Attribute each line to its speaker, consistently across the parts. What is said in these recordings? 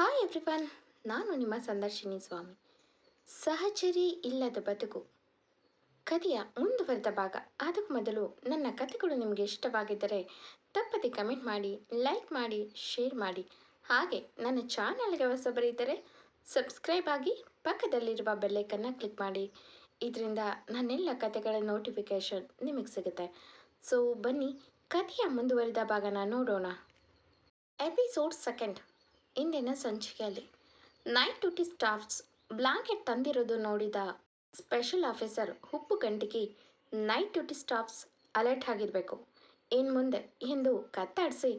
Speaker 1: Hi everyone, ನಾನು ನಿಮ್ಮ ಸಂದರ್ಶಿನಿ ಸ್ವಾಮಿ. ಸಹಚರಿ ಇಲ್ಲದ ಬದುಕು ಕಥೆಯ ಮುಂದುವರೆದ ಭಾಗ. ಅದಕ್ಕೂ ಮೊದಲು ನನ್ನ ಕಥೆಗಳು ನಿಮಗೆ ಇಷ್ಟವಾಗಿದ್ದರೆ ತಪ್ಪದೆ ಕಮೆಂಟ್ ಮಾಡಿ, ಲೈಕ್ ಮಾಡಿ, ಶೇರ್ ಮಾಡಿ. ಹಾಗೆ ನನ್ನ ಚಾನಲ್ಗೆ ಹೊಸಬರಿದ್ದರೆ ಸಬ್ಸ್ಕ್ರೈಬ್ ಆಗಿ ಪಕ್ಕದಲ್ಲಿರುವ ಬೆಲ್ಲೈಕನ್ನ ಕ್ಲಿಕ್ ಮಾಡಿ. ಇದರಿಂದ ನನ್ನೆಲ್ಲ ಕಥೆಗಳ ನೋಟಿಫಿಕೇಷನ್ ನಿಮಗೆ ಸಿಗುತ್ತೆ. ಸೊ ಬನ್ನಿ, ಕಥೆಯ ಮುಂದುವರಿದ ಭಾಗನ ನೋಡೋಣ. Episode second. ಇಂದಿನ ಸಂಚಿಕೆಯಲ್ಲಿ ನೈಟ್ ಡ್ಯೂಟಿ ಸ್ಟಾಫ್ಸ್ ಬ್ಲಾಂಕೆಟ್ ತಂದಿರೋದು ನೋಡಿದ ಸ್ಪೆಷಲ್ ಆಫೀಸರ್ ಉಪ್ಪು ಗಂಟಿಗೆ ನೈಟ್ ಡ್ಯೂಟಿ ಸ್ಟಾಫ್ಸ್ ಅಲರ್ಟ್ ಆಗಿರಬೇಕು ಇನ್ನು ಮುಂದೆ ಎಂದು ಕತ್ತಾಡಿಸಿ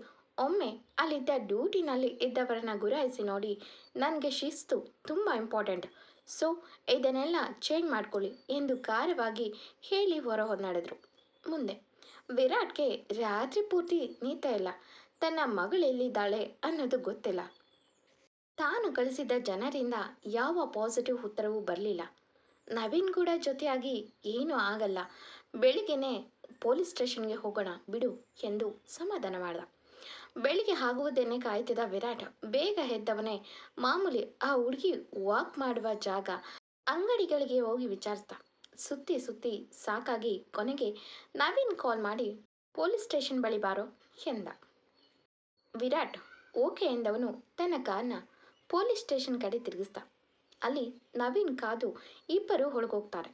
Speaker 1: ಒಮ್ಮೆ ಅಲ್ಲಿದ್ದ ಡ್ಯೂಟಿನಲ್ಲಿ ಇದ್ದವರನ್ನ ಗುರಾಯಿಸಿ ನೋಡಿ, ನನಗೆ ಶಿಸ್ತು ತುಂಬ ಇಂಪಾರ್ಟೆಂಟ್, ಸೊ ಇದನ್ನೆಲ್ಲ ಚೇಂಜ್ ಮಾಡ್ಕೊಳ್ಳಿ ಎಂದು ಖಾರವಾಗಿ ಹೇಳಿ ಹೊರ ನಡೆದರು. ಮುಂದೆ ವಿರಾಟ್ಗೆ ರಾತ್ರಿ ಪೂರ್ತಿ ನಿದ್ದೆ ಇಲ್ಲ. ತನ್ನ ಮಗಳೆಲ್ಲಿದ್ದಾಳೆ ಅನ್ನೋದು ಗೊತ್ತಿಲ್ಲ. ತಾನು ಕಳಿಸಿದ ಜನರಿಂದ ಯಾವ ಪಾಸಿಟಿವ್ ಉತ್ತರವೂ ಬರಲಿಲ್ಲ. ನವೀನ್ ಕೂಡ ಜೊತೆಯಾಗಿ ಏನೂ ಆಗಲ್ಲ, ಬೆಳಿಗ್ಗೆನೆ ಪೊಲೀಸ್ ಸ್ಟೇಷನ್ಗೆ ಹೋಗೋಣ ಬಿಡು ಎಂದು ಸಮಾಧಾನ ಮಾಡ್ದ. ಬೆಳಿಗ್ಗೆ ಆಗುವುದನ್ನೇ ಕಾಯ್ತಿದ್ದ ವಿರಾಟ್ ಬೇಗ ಎದ್ದವನೇ ಮಾಮೂಲಿ ಆ ಹುಡುಗಿ ವಾಕ್ ಮಾಡುವ ಜಾಗ, ಅಂಗಡಿಗಳಿಗೆ ಹೋಗಿ ವಿಚಾರಿಸ್ದ. ಸುತ್ತಿ ಸುತ್ತಿ ಸಾಕಾಗಿ ಕೊನೆಗೆ ನವೀನ್ ಕಾಲ್ ಮಾಡಿ ಪೊಲೀಸ್ ಸ್ಟೇಷನ್ ಬಳಿ ಬಾರೋ ಎಂದ. ವಿರಾಟ್ ಓಕೆ ಎಂದವನು ತನ್ನ ಕಾರ್ನ ಪೊಲೀಸ್ ಸ್ಟೇಷನ್ ಕಡೆ ತಿರುಗಿಸ್ದ. ಅಲ್ಲಿ ನವೀನ್ ಕಾದು ಇಬ್ಬರು ಹೊರಗೋಗ್ತಾರೆ.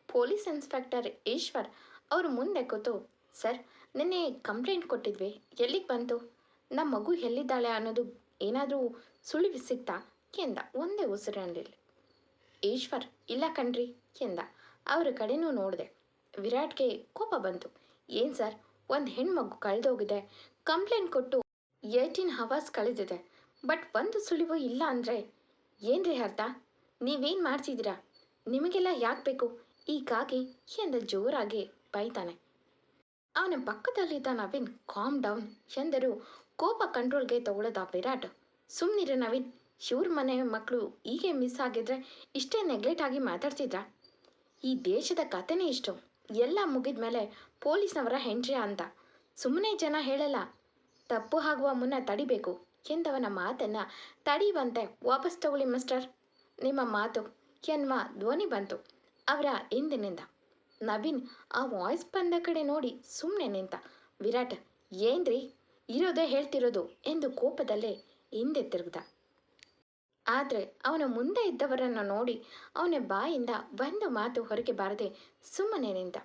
Speaker 1: ಪೊಲೀಸ್ ಇನ್ಸ್ಪೆಕ್ಟರ್ ಈಶ್ವರ್ ಅವರು ಮುಂದೆ ಕೂತು, ಸರ್ ನಿನ್ನೆ ಕಂಪ್ಲೇಂಟ್ ಕೊಟ್ಟಿದ್ವಿ, ಎಲ್ಲಿಗೆ ಬಂತು? ನಮ್ಮ ಮಗು ಎಲ್ಲಿದ್ದಾಳೆ ಅನ್ನೋದು ಏನಾದರೂ ಸುಳಿವು ಸಿಗ್ತಾ ಎಂದ ಒಂದೇ ಉಸಿರಿನಲ್ಲಿ. ಈಶ್ವರ್ ಇಲ್ಲ ಕಣ್ರಿ ಎಂದ. ಅವರ ಕಡೆನೂ ನೋಡಿದೆ. ವಿರಾಟ್ಗೆ ಕೋಪ ಬಂತು. ಏನು ಸರ್, ಒಂದು ಹೆಣ್ಮಗು ಕಳೆದೋಗಿದೆ, ಕಂಪ್ಲೇಂಟ್ ಕೊಟ್ಟು 18 ಅವರ್ಸ್ ಕಳೆದಿದೆ, ಬಟ್ ಒಂದು ಸುಳಿವು ಇಲ್ಲ ಅಂದರೆ ಏನ್ರಿ ಅರ್ಥ? ನೀವೇನು ಮಾಡ್ತಿದ್ದೀರಾ? ನಿಮಗೆಲ್ಲ ಯಾಕೆ ಬೇಕು ಹೀಗಾಗಿ ಎಂದ ಜೋರಾಗಿ ಬೈತಾನೆ. ಅವನ ಪಕ್ಕದಲ್ಲಿದ್ದ ನವೀನ್ ಕಾಮ್ ಡೌನ್ ಎಂದರು. ಕೋಪ ಕಂಟ್ರೋಲ್ಗೆ ತಗೊಳ್ಳದ ವಿರಾಟ್, ಸುಮ್ಮನಿರ ನವೀನ್, ಇವ್ರ ಮನೆ ಮಕ್ಕಳು ಹೀಗೆ ಮಿಸ್ ಆಗಿದ್ರೆ ಇಷ್ಟೇ ನೆಗ್ಲೆಕ್ಟ್ ಆಗಿ ಮಾತಾಡ್ತಿದ್ರಾ? ಈ ದೇಶದ ಕಥೆನೇ ಇಷ್ಟು, ಎಲ್ಲ ಮುಗಿದ ಮೇಲೆ ಪೊಲೀಸ್ನವರ ಎಂಟ್ರಿ ಅಂತ ಸುಮ್ಮನೆ ಜನ ಹೇಳಲ್ಲ, ತಪ್ಪು ಆಗುವ ಮುನ್ನ ತಡಿಬೇಕು ಎಂದವನ ಮಾತನ್ನು ತಡೆಯುವಂತೆ ವಾಪಸ್ ತಗೊಳ್ಳಿ ಮಿಸ್ಟರ್, ನಿಮ್ಮ ಮಾತು ಎನ್ನುವ ಧ್ವನಿ ಬಂತು ಅವರ ಹಿಂದಿನಿಂದ. ನವೀನ್ ಆ ವಾಯ್ಸ್ ಬಂದ ಕಡೆ ನೋಡಿ ಸುಮ್ಮನೆ ನಿಂತ. ವಿರಾಟ್ ಏನ್ರಿ ಇರೋದೇ ಹೇಳ್ತಿರೋದು ಎಂದು ಕೋಪದಲ್ಲೇ ಹಿಂದೆ ತಿರುಗ್ದ. ಆದರೆ ಅವನ ಮುಂದೆ ಇದ್ದವರನ್ನು ನೋಡಿ ಅವನ ಬಾಯಿಂದ ಒಂದು ಮಾತು ಹೊರಗೆ ಬಾರದೆ ಸುಮ್ಮನೆ ನಿಂತ.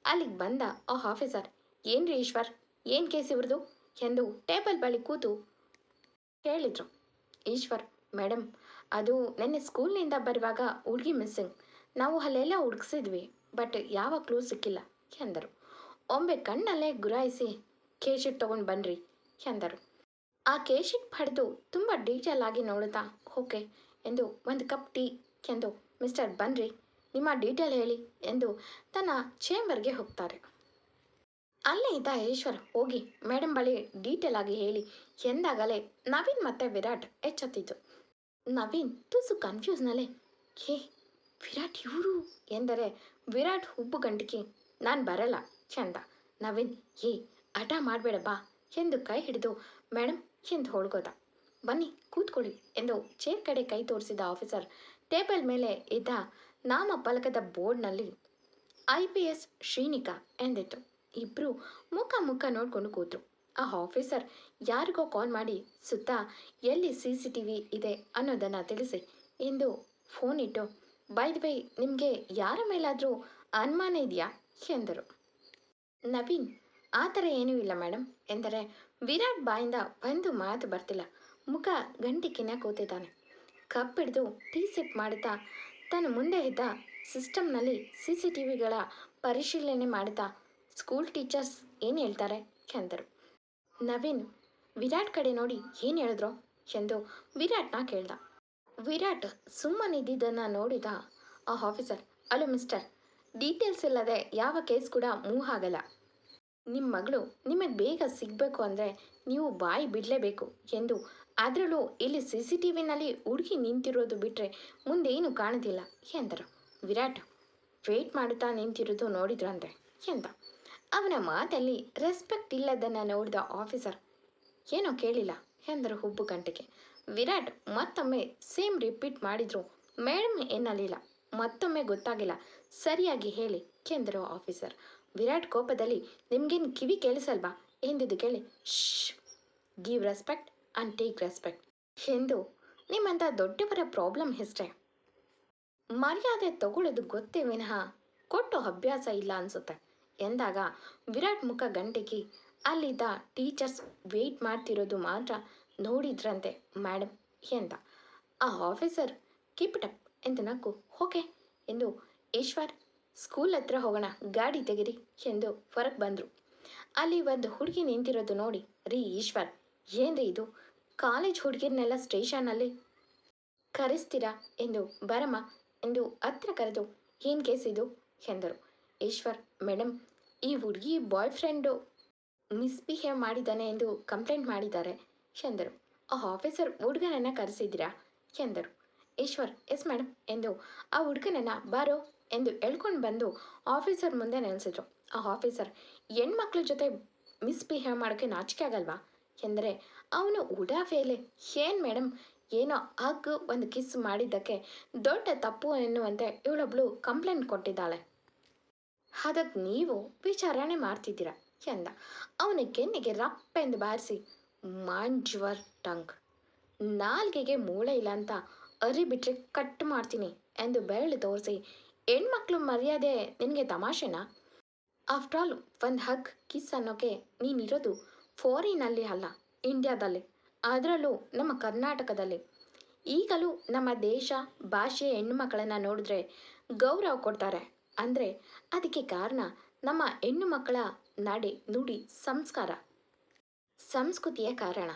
Speaker 1: ಅಲ್ಲಿಗೆ ಬಂದ ಆ ಆಫೀಸರ್, ಏನ್ರಿ ಈಶ್ವರ್, ಏನು ಕೇಸ್ ಇವ್ರದು ಎಂದು ಟೇಬಲ್ ಬಳಿ ಕೂತು ಹೇಳಿದರು. ಈಶ್ವರ್, ಮೇಡಮ್ ಅದು ನೆನ್ನೆ ಸ್ಕೂಲ್ನಿಂದ ಬರುವಾಗ ಹುಡುಗಿ ಮಿಸ್ಸಿಂಗ್, ನಾವು ಅಲ್ಲೆಲ್ಲ ಹುಡುಕ್ಸಿದ್ವಿ, ಬಟ್ ಯಾವ ಕ್ಲೂ ಸಿಕ್ಕಿಲ್ಲ ಎಂದರು. ಒಮ್ಮೆ ಕಣ್ಣಲ್ಲೇ ಗುರಾಯಿಸಿ ಕೇಶಿಟ್ ತೊಗೊಂಡು ಬನ್ನಿರಿ ಎಂದರು. ಆ ಕೇಶಿಟ್ ಪಡೆದು ತುಂಬ ಡೀಟೇಲ್ ಆಗಿ ನೋಡುತ್ತಾ ಓಕೆ ಎಂದು ಒಂದು ಕಪ್ ಟೀ ಎಂದು ಮಿಸ್ಟರ್ ಬನ್ನಿರಿ ನಿಮ್ಮ ಡೀಟೇಲ್ ಹೇಳಿ ಎಂದು ತನ್ನ ಚೇಂಬರ್ಗೆ ಹೋಗ್ತಾರೆ. ಅಲ್ಲೇ ಇದ್ದ ಈಶ್ವರ್ ಹೋಗಿ ಮೇಡಮ್ ಬಳಿ ಡೀಟೇಲ್ ಆಗಿ ಹೇಳಿ ಎಂದಾಗಲೇ ನವೀನ್ ಮತ್ತು ವಿರಾಟ್ ಎಚ್ಚೆತ್ತಿತು. ನವೀನ್ ತುಸು ಕನ್ಫ್ಯೂಸ್ನಲ್ಲೇ ಹೇ ವಿರಾಟ್ ಇವರು ಎಂದರೆ ವಿರಾಟ್ ಹುಬ್ಬು ಗಂಟಿಗೆ ನಾನು ಬರಲ್ಲ ಚಂದ. ನವೀನ್ ಹೇ ಹಠ ಮಾಡಬೇಡ ಬಾ ಎಂದು ಕೈ ಹಿಡಿದು ಮೇಡಮ್ ಎಂದು ಹೊಳ್ಗೋದ. ಬನ್ನಿ ಕೂತ್ಕೊಳ್ಳಿ ಎಂದು ಚೇರ್ ಕಡೆ ಕೈ ತೋರಿಸಿದ ಆಫೀಸರ್ ಟೇಬಲ್ ಮೇಲೆ ಇದ್ದ ನಾಮಫಲಕದ ಬೋರ್ಡ್ನಲ್ಲಿ IPS ಶ್ರೀನಿಕಾ ಎಂದಿತ್ತು. ಇಬ್ಬರು ಮುಖ ನೋಡಿಕೊಂಡು ಕೂತರು. ಆ ಆಫೀಸರ್ ಯಾರಿಗೋ ಕಾಲ್ ಮಾಡಿ ಸುತ್ತ ಎಲ್ಲಿ CCTV ಇದೆ ಅನ್ನೋದನ್ನು ತಿಳಿಸಿ ಎಂದು ಫೋನ್ ಇಟ್ಟು, ಬೈ ದ ವೇ ನಿಮಗೆ ಯಾರ ಮೇಲಾದರೂ ಅನುಮಾನ ಇದೆಯಾ ಎಂದರು. ನವೀನ್ ಆ ಥರ ಏನೂ ಇಲ್ಲ ಮೇಡಮ್ ಎಂದರೆ ವಿರಾಟ್ ಬಾಯಿಂದ ಒಂದು ಮಾತು ಬರ್ತಿಲ್ಲ. ಮುಖ ಗಂಟಿಕಿನ ಕೂತಿದ್ದಾನೆ. ಕಪ್ ಹಿಡಿದು ಟೀ ಸಿಪ್ ಮಾಡುತ್ತಾ ತನ್ನ ಮುಂದೆ ಇದ್ದ ಸಿಸ್ಟಮ್ನಲ್ಲಿ CCTVಗಳ ಪರಿಶೀಲನೆ ಮಾಡುತ್ತಾ ಸ್ಕೂಲ್ ಟೀಚರ್ಸ್ ಏನು ಹೇಳ್ತಾರೆ ಎಂದರು. ನವೀನ್ ವಿರಾಟ್ ಕಡೆ ನೋಡಿ ಏನು ಹೇಳಿದ್ರು ಎಂದು ವಿರಾಟ್ನ ಕೇಳ್ದ. ವಿರಾಟ್ ಸುಮ್ಮನಿದ್ದಿದ್ದನ್ನು ನೋಡಿದ ಆ ಆಫೀಸರ್, ಅಲೋ ಮಿಸ್ಟರ್, ಡೀಟೇಲ್ಸ್ ಇಲ್ಲದೆ ಯಾವ ಕೇಸ್ ಕೂಡ ಮೂವ್ ಆಗಲ್ಲ. ನಿಮ್ಮ ಮಗಳು ನಿಮಗೆ ಬೇಗ ಸಿಗಬೇಕು ಅಂದರೆ ನೀವು ಬಾಯಿ ಬಿಡಲೇಬೇಕು ಎಂದು, ಅದರಲ್ಲೂ ಇಲ್ಲಿ CCTVನಲ್ಲಿ ಹುಡುಗಿ ನಿಂತಿರೋದು ಬಿಟ್ಟರೆ ಮುಂದೇನು ಕಾಣೋದಿಲ್ಲ ಎಂದರು. ವಿರಾಟ್ ವೇಟ್ ಮಾಡುತ್ತಾ ನಿಂತಿರೋದು ನೋಡಿದ್ರಂತೆ ಎಂದ. ಅವನ ಮಾತಲ್ಲಿ ರೆಸ್ಪೆಕ್ಟ್ ಇಲ್ಲದನ್ನು ನೋಡಿದ ಆಫೀಸರ್, ಏನೋ ಕೇಳಿಲ್ಲ ಎಂದರು ಹುಬ್ಬು ಗಂಟೆಗೆ. ವಿರಾಟ್ ಮತ್ತೊಮ್ಮೆ ಸೇಮ್ ರಿಪೀಟ್ ಮಾಡಿದ್ರು. ಮೇಡಮ್ ಎನ್ನಲಿಲ್ಲ. ಮತ್ತೊಮ್ಮೆ ಗೊತ್ತಾಗಿಲ್ಲ. ಸರಿಯಾಗಿ ಹೇಳಿ ಎಂದರು ಆಫೀಸರ್. ವಿರಾಟ್ ಕೋಪದಲ್ಲಿ ನಿಮ್ಗೇನು ಕಿವಿ ಕೇಳಿಸಲ್ವಾ ಎಂದಿದ್ದು ಕೇಳಿ ಶ್ give respect and take respect ಎಂದು ನಿಮ್ಮಂಥ ದೊಡ್ಡವರ ಪ್ರಾಬ್ಲಮ್ ಇಷ್ಟೇ. ಮರ್ಯಾದೆ ತಗೊಳ್ಳೋದು ಗೊತ್ತೇ ವಿನಃ ಕೊಟ್ಟು ಅಭ್ಯಾಸ ಇಲ್ಲ ಅನಿಸುತ್ತೆ ಎಂದಾಗ ವಿರಾಟ್ ಮುಖ ಗಂಟೆಗೆ ಅಲ್ಲಿದ್ದ ಟೀಚರ್ಸ್ ವೆಯ್ಟ್ ಮಾಡ್ತಿರೋದು ಮಾತ್ರ ನೋಡಿದ್ರಂತೆ ಮೇಡಮ್ ಎಂದ. ಆ ಆಫೀಸರ್ ಕೀಪ್ ಇಟ್ ಅಪ್ ಎಂದು ನಕ್ಕು ಓಕೆ ಎಂದು ಈಶ್ವರ್ ಸ್ಕೂಲ್ ಹತ್ರ ಹೋಗೋಣ ಗಾಡಿ ತೆಗಿರಿ ಎಂದು ಹೊರಗೆ ಬಂದರು. ಅಲ್ಲಿ ಒಂದು ಹುಡುಗಿ ನಿಂತಿರೋದು ನೋಡಿ ರೀ ಈಶ್ವರ್ ಏನ್ರಿ ಇದು ಕಾಲೇಜ್ ಹುಡುಗಿರ್ನೆಲ್ಲ ಸ್ಟೇಷನ್ನಲ್ಲಿ ಕರೆಸ್ತೀರಾ ಎಂದು ಬರಮ್ಮ ಎಂದು ಹತ್ರ ಕರೆದು ಏನು ಕೇಸ್ ಇದು ಎಂದರು. ಈಶ್ವರ್ ಮೇಡಮ್ ಈ ಹುಡುಗಿ ಬಾಯ್ ಫ್ರೆಂಡು ಮಿಸ್ಬಿಹೇವ್ ಮಾಡಿದ್ದಾನೆ ಎಂದು ಕಂಪ್ಲೇಂಟ್ ಮಾಡಿದ್ದಾರೆ ಎಂದರು. ಆ ಆಫೀಸರ್ ಹುಡುಗನನ್ನು ಕರೆಸಿದ್ದೀರಾ ಎಂದರು. ಈಶ್ವರ್ ಎಸ್ ಮೇಡಮ್ ಎಂದು ಆ ಹುಡುಗನನ್ನು ಬಾರೋ ಎಂದು ಎಳ್ಕೊಂಡು ಬಂದು ಆಫೀಸರ್ ಮುಂದೆ ನೆಲೆಸಿದ್ರು. ಆ ಆಫೀಸರ್ ಹೆಣ್ಮಕ್ಳ ಜೊತೆ ಮಿಸ್ಬಿಹೇವ್ ಮಾಡೋಕ್ಕೆ ನಾಚಿಕೆ ಆಗಲ್ವಾ ಎಂದರೆ ಅವನು ಉಡಾಫೆಯಲ್ಲಿ ಏನು ಮೇಡಮ್ ಏನೋ ಹಗ್ ಒಂದು ಕಿಸ್ ಮಾಡಿದ್ದಕ್ಕೆ ದೊಡ್ಡ ತಪ್ಪು ಎನ್ನುವಂತೆ ಇವಳೊಬ್ಳು ಕಂಪ್ಲೇಂಟ್ ಕೊಟ್ಟಿದ್ದಾಳೆ. ಅದಕ್ಕೆ ನೀವು ವಿಚಾರಣೆ ಮಾಡ್ತಿದ್ದೀರಾ ಎಂದ. ಅವನ ಕೆನ್ನೆಗೆ ರಪ್ಪೆಂದು ಬಾರಿಸಿ ಮೈಂಡ್ ಯುವರ್ ಟಂಗ್ ನಾಲ್ಗೆಗೆ ಮೂಳೆ ಇಲ್ಲ ಅಂತ ಅರಿಬಿಟ್ರೆ ಕಟ್ ಮಾಡ್ತೀನಿ ಎಂದು ಬೆರಳು ತೋರಿಸಿ ಹೆಣ್ಮಕ್ಳು ಮರ್ಯಾದೆ ನಿನಗೆ ತಮಾಷೆನಾ? ಆಫ್ಟರ್ ಆಲ್ ಒಂದು ಹಗ್ ಕಿಸ್ ಅನ್ನೋಕ್ಕೆ ನೀನಿರೋದು ಫಾರಿನಲ್ಲಿ ಅಲ್ಲ ಇಂಡಿಯಾದಲ್ಲಿ, ಅದರಲ್ಲೂ ನಮ್ಮ ಕರ್ನಾಟಕದಲ್ಲಿ. ಈಗಲೂ ನಮ್ಮ ದೇಶ ಭಾಷೆ ಹೆಣ್ಣುಮಕ್ಕಳನ್ನು ನೋಡಿದ್ರೆ ಗೌರವ ಕೊಡ್ತಾರೆ ಅಂದರೆ ಅದಕ್ಕೆ ಕಾರಣ ನಮ್ಮ ಹೆಣ್ಣು ಮಕ್ಕಳ ನಡೆ ನುಡಿ ಸಂಸ್ಕಾರ ಸಂಸ್ಕೃತಿಯ ಕಾರಣ.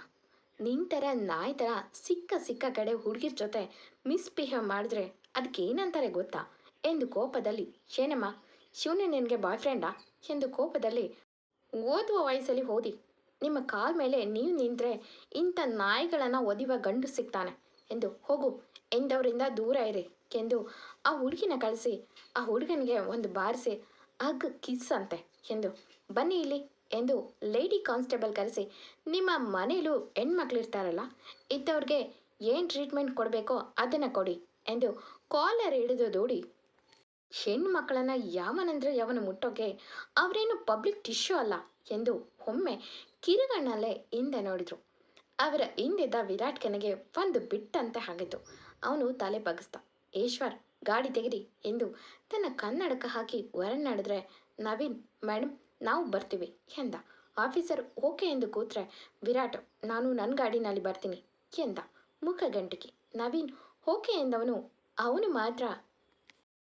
Speaker 1: ನಿಂತರ ನಾಯಿ ಥರ ಸಿಕ್ಕ ಕಡೆ ಹುಡುಗಿರ ಜೊತೆ ಮಿಸ್ಬಿಹೇವ್ ಮಾಡಿದ್ರೆ ಅದಕ್ಕೆ ಏನಂತಾರೆ ಗೊತ್ತಾ ಎಂದು ಕೋಪದಲ್ಲಿ ಏನಮ್ಮ ಶಿವನೇ ನಿನಗೆ ಬಾಯ್ ಫ್ರೆಂಡಾ ಎಂದು ಕೋಪದಲ್ಲಿ ಓದುವ ವಯಸ್ಸಲ್ಲಿ ಓದಿ ನಿಮ್ಮ ಕಾಲ ಮೇಲೆ ನೀವು ನಿಂತರೆ ಇಂಥ ನಾಯಿಗಳನ್ನು ಒದಿವ ಗಂಡು ಸಿಗ್ತಾನೆ ಎಂದು ಹೋಗು ಎಂದವರಿಂದ ದೂರ ಇರಿ ಎಂದು ಆ ಹುಡುಗಿನ ಕಳಿಸಿ ಆ ಹುಡುಗನಿಗೆ ಒಂದು ಬಾರಿಸಿ ಹಗ್ ಕಿಸ್ ಅಂತೆ ಎಂದು ಬನ್ನಿ ಇಲ್ಲಿ ಎಂದು ಲೇಡಿ ಕಾನ್ಸ್ಟೇಬಲ್ ಕರೆಸಿ ನಿಮ್ಮ ಮನೇಲೂ ಹೆಣ್ಮಕ್ಳಿರ್ತಾರಲ್ಲ ಇದ್ದವ್ರಿಗೆ ಏನು ಟ್ರೀಟ್ಮೆಂಟ್ ಕೊಡಬೇಕೋ ಅದನ್ನು ಕೊಡಿ ಎಂದು ಕಾಲರ್ ಹಿಡಿದು ದೂಡಿ ಹೆಣ್ಮಕ್ಳನ್ನು ಯಾವನಂದ್ರೆ ಯಾವನ ಮುಟ್ಟೋಕೆ ಅವರೇನು ಪಬ್ಲಿಕ್ ಟಿಶ್ಯೂ ಅಲ್ಲ ಎಂದು ಒಮ್ಮೆ ಕಿರುಗಣ್ಣಲ್ಲೇ ಹಿಂದೆ ನೋಡಿದರು. ಅವರ ಹಿಂದಿದ್ದ ವಿರಾಟ್ ಕೆನೆಗೆ ಒಂದು ಬಿಟ್ಟಂತೆ ಆಗಿತ್ತು. ಅವನು ತಲೆ ಬಗ್ಗಿಸ್ದ. ಈಶ್ವರ್ ಗಾಡಿ ತೆಗಿರಿ ಎಂದು ತನ್ನ ಕನ್ನಡಕ ಹಾಕಿ ಹೊರನಡೆದ್ರೆ ನವೀನ್ ಮೇಡಮ್ ನಾವು ಬರ್ತೀವಿ ಎಂದ. ಆಫೀಸರ್ ಓಕೆ ಎಂದು ಕೂತ್ರೆ ವಿರಾಟ್ ನಾನು ನನ್ನ ಗಾಡಿನಲ್ಲಿ ಬರ್ತೀನಿ ಎಂದ ಮುಖ ಗಂಟಿಗೆ. ನವೀನ್ ಓಕೆ ಎಂದವನು ಅವನು ಮಾತ್ರ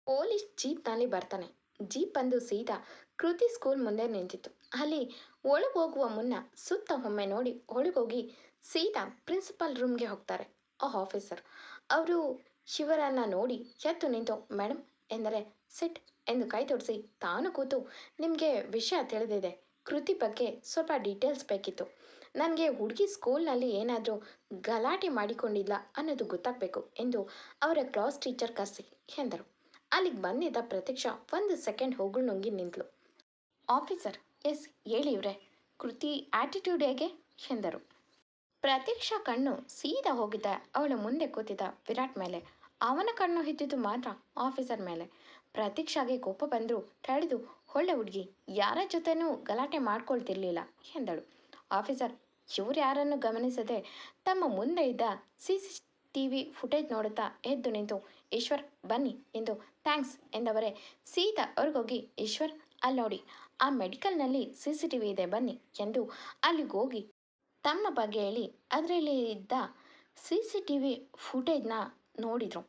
Speaker 1: ಪೊಲೀಸ್ ಜೀಪ್ನಲ್ಲಿ ಬರ್ತಾನೆ. ಜೀಪ್ ಬಂದು ಸೀದಾ ಕೃತಿ ಸ್ಕೂಲ್ ಮುಂದೆ ನಿಂತಿತ್ತು. ಅಲ್ಲಿ ಒಳಗೋಗುವ ಮುನ್ನ ಸುತ್ತ ಒಮ್ಮೆ ನೋಡಿ ಒಳಗೋಗಿ ಸೀದಾ ಪ್ರಿನ್ಸಿಪಾಲ್ ರೂಮ್ಗೆ ಹೋಗ್ತಾರೆ ಆ ಆಫೀಸರ್. ಅವರು ಶಿವರನ್ನು ನೋಡಿ ಎದ್ದು ನಿಂತು ಮೇಡಮ್ ಎಂದರೆ ಸಿಟ್ ಎಂದು ಕೈ ತೋರಿಸಿ ತಾನು ಕೂತು ನಿಮಗೆ ವಿಷಯ ತಿಳಿದಿದೆ, ಕೃತಿ ಬಗ್ಗೆ ಸ್ವಲ್ಪ ಡೀಟೇಲ್ಸ್ ಬೇಕಿತ್ತು. ನನಗೆ ಹುಡುಗಿ ಸ್ಕೂಲ್ನಲ್ಲಿ ಏನಾದರೂ ಗಲಾಟೆ ಮಾಡಿಕೊಂಡಿಲ್ಲ ಅನ್ನೋದು ಗೊತ್ತಾಗಬೇಕು ಎಂದು ಅವರ ಕ್ಲಾಸ್ ಟೀಚರ್ ಕರೆಸಿ ಎಂದರು. ಅಲ್ಲಿಗೆ ಬಂದಿದ್ದ ಪ್ರತೀಕ್ಷಾ ಒಂದು ಸೆಕೆಂಡ್ ಹೋಗಲು ನುಂಗಿ ನಿಂತಳು. ಆಫೀಸರ್ ಎಸ್ ಹೇಳಿ ಇವ್ರೆ, ಕೃತಿ ಆ್ಯಟಿಟ್ಯೂಡ್ ಹೇಗೆ ಎಂದರು. ಪ್ರತೀಕ್ಷಾ ಕಣ್ಣು ಸೀದಾ ಹೋಗಿದ್ದ ಅವಳ ಮುಂದೆ ಕೂತಿದ್ದ ವಿರಾಟ್ ಮೇಲೆ. ಅವನ ಕಣ್ಣು ಹಿದ್ದಿದ್ದು ಮಾತ್ರ ಆಫೀಸರ್ ಮೇಲೆ. ಪ್ರತೀಕ್ಷಾಗೆ ಕೋಪ ಬಂದರೂ ತಡೆದು ಒಳ್ಳೆ ಹುಡುಗಿ ಯಾರ ಜೊತೆನೂ ಗಲಾಟೆ ಮಾಡ್ಕೊಳ್ತಿರ್ಲಿಲ್ಲ ಎಂದಳು. ಆಫೀಸರ್ ಇವ್ರು ಯಾರನ್ನು ಗಮನಿಸದೆ ತಮ್ಮ ಮುಂದೆ ಇದ್ದ CCTV ಫುಟೇಜ್ ನೋಡುತ್ತಾ ಎದ್ದು ನಿಂತು ಈಶ್ವರ್ ಬನ್ನಿ ಎಂದು ಥ್ಯಾಂಕ್ಸ್ ಎಂದವರೇ ಸೀದಾ ಅವ್ರಿಗೋಗಿ ಈಶ್ವರ್ ಅಲ್ಲಿ ನೋಡಿ ಆ ಮೆಡಿಕಲ್ನಲ್ಲಿ CCTV ಇದೆ ಬನ್ನಿ ಎಂದು ಅಲ್ಲಿಗೋಗಿ ತಮ್ಮ ಬಗ್ಗೆ ಹೇಳಿ ಅದರಲ್ಲಿ ಇದ್ದ CCTV ಫುಟೇಜ್ನ ನೋಡಿದರು.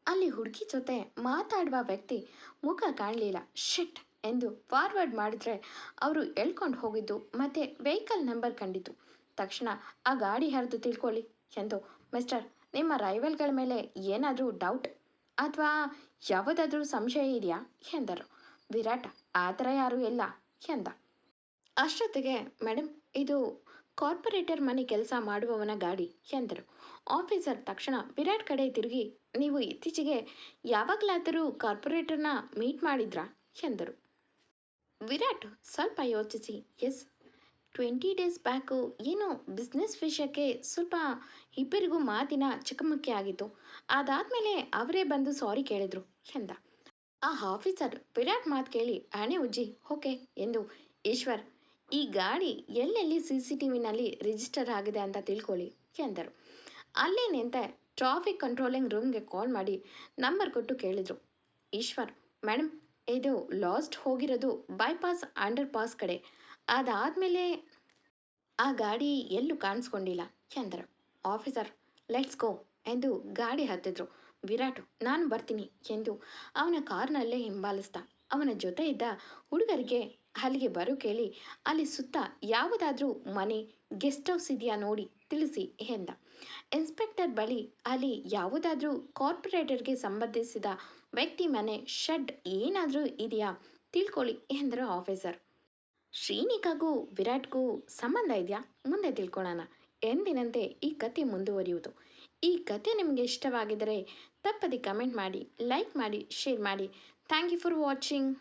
Speaker 1: ಅಲ್ಲಿ ಹುಡುಗಿ ಜೊತೆ ಮಾತಾಡುವ ವ್ಯಕ್ತಿ ಮುಖ ಕಾಣಲಿಲ್ಲ. ಶಿಟ್ ಎಂದು ಫಾರ್ವರ್ಡ್ ಮಾಡಿದ್ರೆ ಅವರು ಎಳ್ಕೊಂಡು ಹೋಗಿದ್ದು ಮತ್ತು ವೆಹಿಕಲ್ ನಂಬರ್ ಕಂಡಿತು. ತಕ್ಷಣ ಆ ಗಾಡಿ ಹರಿದು ತಿಳ್ಕೊಳ್ಳಿ ಎಂದು ಮಿಸ್ಟರ್ ನಿಮ್ಮ ರೈವಲ್ಗಳ ಮೇಲೆ ಏನಾದರೂ ಡೌಟ್ ಅಥವಾ ಯಾವುದಾದ್ರೂ ಸಂಶಯ ಇದೆಯಾ ಎಂದರು. ವಿರಾಟ್ ಆ ಥರ ಯಾರೂ ಇಲ್ಲ ಎಂದ. ಅಷ್ಟೊತ್ತಿಗೆ ಮೇಡಮ್ ಇದು ಕಾರ್ಪೊರೇಟರ್ ಮನೆ ಕೆಲಸ ಮಾಡುವವನ ಗಾಡಿ ಎಂದರು. ಆಫೀಸರ್ ತಕ್ಷಣ ವಿರಾಟ್ ಕಡೆ ತಿರುಗಿ ನೀವು ಇತ್ತೀಚೆಗೆ ಯಾವಾಗಲಾದರೂ ಕಾರ್ಪೊರೇಟರ್ನ ಮೀಟ್ ಮಾಡಿದ್ರಾ ಎಂದರು. ವಿರಾಟ್ ಸ್ವಲ್ಪ ಯೋಚಿಸಿ ಎಸ್ 20 ಡೇಸ್ ಬ್ಯಾಕು ಏನೋ ಬಿಸ್ನೆಸ್ ವಿಷಯಕ್ಕೆ ಸ್ವಲ್ಪ ಇಬ್ಬರಿಗೂ ಮಾತಿನ ಚಕಮಕಿ ಆಗಿತ್ತು. ಅದಾದಮೇಲೆ ಅವರೇ ಬಂದು ಸಾರಿ ಕೇಳಿದ್ರು ಎಂದ. ಆ ಆಫೀಸರ್ ವಿರಾಟ್ ಮಾತು ಕೇಳಿ ಹಣೆ ಉಜ್ಜಿ ಓಕೆ ಎಂದು ಈಶ್ವರ್ ಈ ಗಾಡಿ ಎಲ್ಲೆಲ್ಲಿ CCTVನಲ್ಲಿ ರಿಜಿಸ್ಟರ್ ಆಗಿದೆ ಅಂತ ತಿಳ್ಕೊಳ್ಳಿ ಎಂದರು. ಅಲ್ಲೇ ನಿಂತೆ ಟ್ರಾಫಿಕ್ ಕಂಟ್ರೋಲಿಂಗ್ ರೂಮ್ಗೆ ಕಾಲ್ ಮಾಡಿ ನಂಬರ್ ಕೊಟ್ಟು ಕೇಳಿದರು. ಈಶ್ವರ್ ಮೇಡಮ್, ಇದು ಲಾಸ್ಟ್ ಹೋಗಿರೋದು ಬೈಪಾಸ್ ಅಂಡರ್ ಪಾಸ್ ಕಡೆ. ಅದಾದಮೇಲೆ ಆ ಗಾಡಿ ಎಲ್ಲೂ ಕಾಣಿಸ್ಕೊಂಡಿಲ್ಲ ಎಂದರು. ಆಫೀಸರ್ ಲೆಟ್ಸ್ ಗೋ ಎಂದು ಗಾಡಿ ಹತ್ತಿದ್ರು. ವಿರಾಟ್ ನಾನು ಬರ್ತೀನಿ ಎಂದು ಅವನ ಕಾರ್ನಲ್ಲೇ ಹಿಂಬಾಲಿಸ್ದ. ಅವನ ಜೊತೆ ಇದ್ದ ಹುಡುಗರಿಗೆ ಅಲ್ಲಿಗೆ ಬರೋ ಕೇಳಿ ಅಲ್ಲಿ ಸುತ್ತ ಯಾವುದಾದ್ರೂ ಮನೆ ಗೆಸ್ಟ್ ಹೌಸ್ ಇದೆಯಾ ನೋಡಿ ತಿಳಿಸಿ ಎಂದ. ಇನ್ಸ್ಪೆಕ್ಟರ್ ಬಳಿ ಅಲ್ಲಿ ಯಾವುದಾದ್ರೂ ಕಾರ್ಪೊರೇಟರ್ಗೆ ಸಂಬಂಧಿಸಿದ ವ್ಯಕ್ತಿ ಮನೆ ಶೆಡ್ ಏನಾದರೂ ಇದೆಯಾ ತಿಳ್ಕೊಳ್ಳಿ ಎಂದರು ಆಫೀಸರ್. ಶ್ರೀನಿಕಾಗೂ ವಿರಾಟ್ಗೂ ಸಂಬಂಧ ಇದೆಯಾ ಮುಂದೆ ತಿಳ್ಕೊಳ್ಳೋಣ ಎಂದಿನಂತೆ ಈ ಕತೆ ಮುಂದುವರಿಯುವುದು. ಈ ಕತೆ ನಿಮಗೆ ಇಷ್ಟವಾಗಿದ್ದರೆ ತಪ್ಪದೆ ಕಮೆಂಟ್ ಮಾಡಿ, ಲೈಕ್ ಮಾಡಿ, ಶೇರ್ ಮಾಡಿ. Thank you for watching.